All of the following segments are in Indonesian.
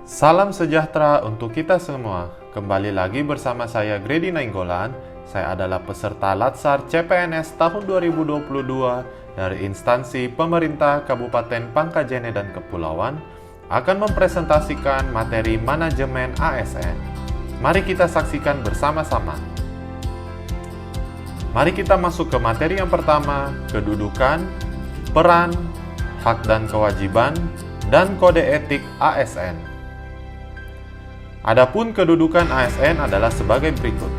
Salam sejahtera untuk kita semua. Kembali lagi bersama saya Grady Nainggolan. Saya adalah peserta Latsar CPNS tahun 2022 dari instansi pemerintah Kabupaten Pangkajene dan Kepulauan akan mempresentasikan materi manajemen ASN. Mari kita saksikan bersama-sama. Mari kita masuk ke materi yang pertama, kedudukan, peran, hak dan kewajiban, dan kode etik ASN. Adapun kedudukan ASN adalah sebagai berikut.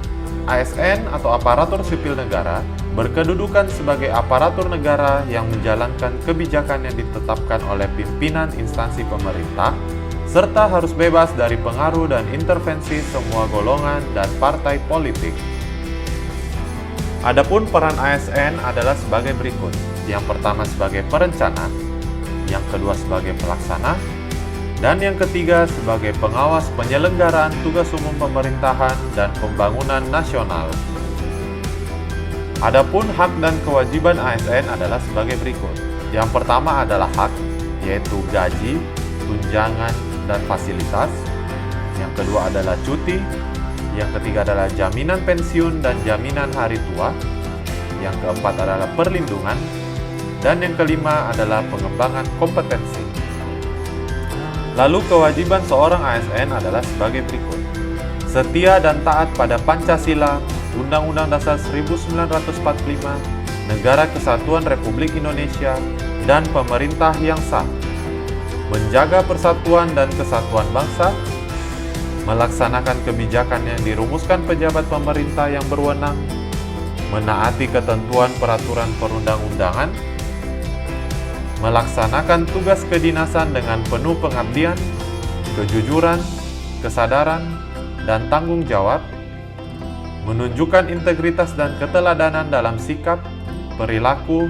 ASN atau aparatur sipil negara berkedudukan sebagai aparatur negara yang menjalankan kebijakan yang ditetapkan oleh pimpinan instansi pemerintah, serta harus bebas dari pengaruh dan intervensi semua golongan dan partai politik. Adapun peran ASN adalah sebagai berikut. Yang pertama sebagai perencana, yang kedua sebagai pelaksana, dan yang ketiga sebagai pengawas penyelenggaraan tugas umum pemerintahan dan pembangunan nasional. Adapun hak dan kewajiban ASN adalah sebagai berikut. Yang pertama adalah hak, yaitu gaji, tunjangan, dan fasilitas. Yang kedua adalah cuti. Yang ketiga adalah jaminan pensiun dan jaminan hari tua. Yang keempat adalah perlindungan. Dan yang kelima adalah pengembangan kompetensi. Lalu kewajiban seorang ASN adalah sebagai berikut. Setia dan taat pada Pancasila, Undang-Undang Dasar 1945, Negara Kesatuan Republik Indonesia, dan pemerintah yang sah. Menjaga persatuan dan kesatuan bangsa, melaksanakan kebijakan yang dirumuskan pejabat pemerintah yang berwenang, menaati ketentuan peraturan perundang-undangan, melaksanakan tugas kedinasan dengan penuh pengabdian, kejujuran, kesadaran, dan tanggung jawab, menunjukkan integritas dan keteladanan dalam sikap, perilaku,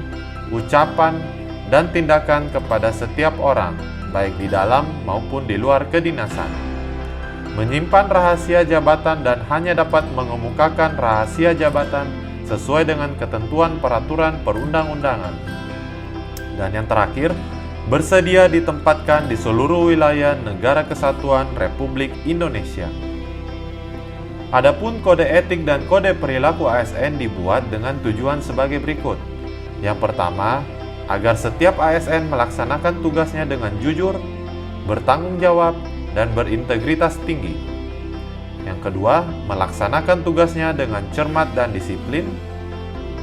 ucapan, dan tindakan kepada setiap orang, baik di dalam maupun di luar kedinasan, menyimpan rahasia jabatan dan hanya dapat mengemukakan rahasia jabatan sesuai dengan ketentuan peraturan perundang-undangan. Dan yang terakhir, bersedia ditempatkan di seluruh wilayah Negara Kesatuan Republik Indonesia. Adapun kode etik dan kode perilaku ASN dibuat dengan tujuan sebagai berikut. Yang pertama, agar setiap ASN melaksanakan tugasnya dengan jujur, bertanggung jawab, dan berintegritas tinggi. Yang kedua, melaksanakan tugasnya dengan cermat dan disiplin.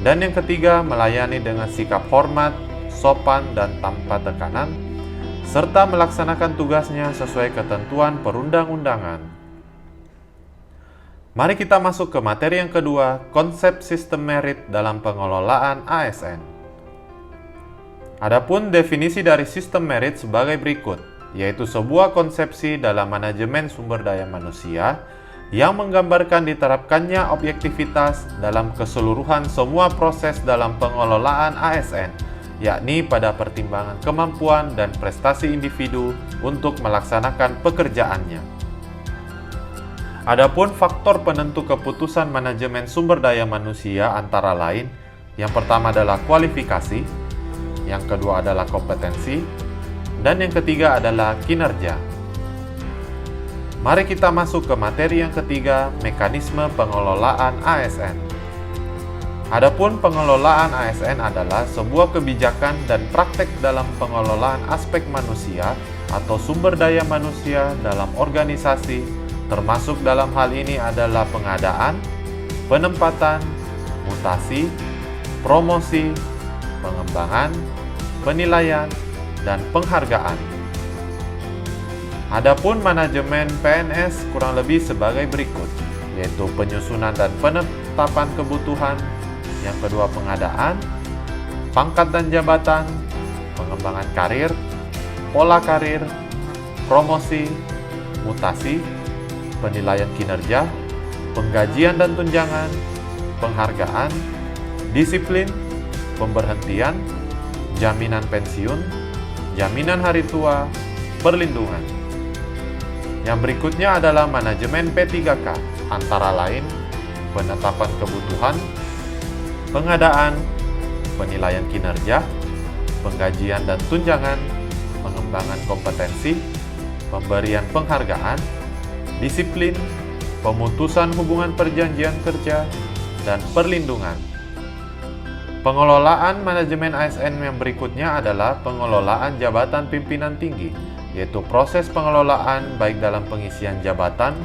Dan yang ketiga, melayani dengan sikap hormat, sopan, dan tanpa tekanan, serta melaksanakan tugasnya sesuai ketentuan perundang-undangan. Mari kita masuk ke materi yang kedua, konsep sistem merit dalam pengelolaan ASN. Adapun definisi dari sistem merit sebagai berikut, yaitu sebuah konsepsi dalam manajemen sumber daya manusia yang menggambarkan diterapkannya objektivitas dalam keseluruhan semua proses dalam pengelolaan ASN, yakni pada pertimbangan kemampuan dan prestasi individu untuk melaksanakan pekerjaannya. Adapun faktor penentu keputusan manajemen sumber daya manusia antara lain, yang pertama adalah kualifikasi, yang kedua adalah kompetensi, dan yang ketiga adalah kinerja. Mari kita masuk ke materi yang ketiga, mekanisme pengelolaan ASN. Adapun pengelolaan ASN adalah sebuah kebijakan dan praktek dalam pengelolaan aspek manusia atau sumber daya manusia dalam organisasi, termasuk dalam hal ini adalah pengadaan, penempatan, mutasi, promosi, pengembangan, penilaian, dan penghargaan. Adapun manajemen PNS kurang lebih sebagai berikut, yaitu penyusunan dan penetapan kebutuhan, yang kedua pengadaan, pangkat dan jabatan, pengembangan karir, pola karir, promosi, mutasi, penilaian kinerja, penggajian dan tunjangan, penghargaan, disiplin, pemberhentian, jaminan pensiun, jaminan hari tua, perlindungan. Yang berikutnya adalah manajemen P3K, antara lain penetapan kebutuhan, pengadaan, penilaian kinerja, penggajian dan tunjangan, pengembangan kompetensi, pemberian penghargaan, disiplin, pemutusan hubungan perjanjian kerja, dan perlindungan. Pengelolaan manajemen ASN yang berikutnya adalah pengelolaan jabatan pimpinan tinggi, yaitu proses pengelolaan baik dalam pengisian jabatan,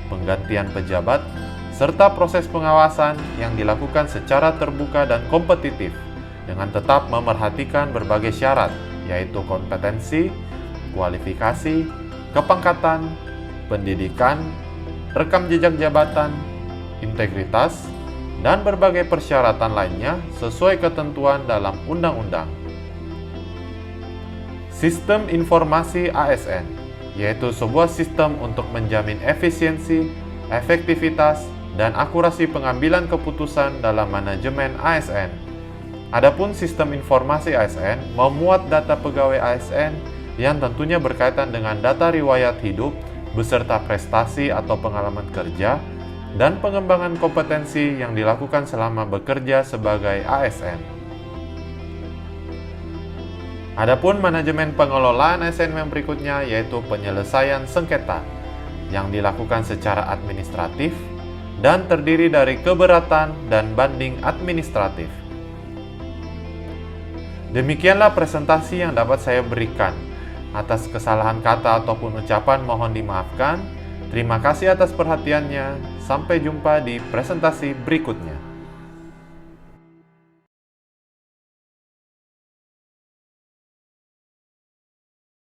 penggantian pejabat, serta proses pengawasan yang dilakukan secara terbuka dan kompetitif dengan tetap memerhatikan berbagai syarat, yaitu kompetensi, kualifikasi, kepangkatan, pendidikan, rekam jejak jabatan, integritas, dan berbagai persyaratan lainnya sesuai ketentuan dalam undang-undang. Sistem informasi ASN, yaitu sebuah sistem untuk menjamin efisiensi, efektivitas, dan akurasi pengambilan keputusan dalam manajemen ASN. Adapun sistem informasi ASN memuat data pegawai ASN yang tentunya berkaitan dengan data riwayat hidup beserta prestasi atau pengalaman kerja dan pengembangan kompetensi yang dilakukan selama bekerja sebagai ASN. Adapun manajemen pengelolaan ASN yang berikutnya yaitu penyelesaian sengketa yang dilakukan secara administratif dan terdiri dari keberatan dan banding administratif. Demikianlah presentasi yang dapat saya berikan. Atas kesalahan kata ataupun ucapan mohon dimaafkan. Terima kasih atas perhatiannya. Sampai jumpa di presentasi berikutnya.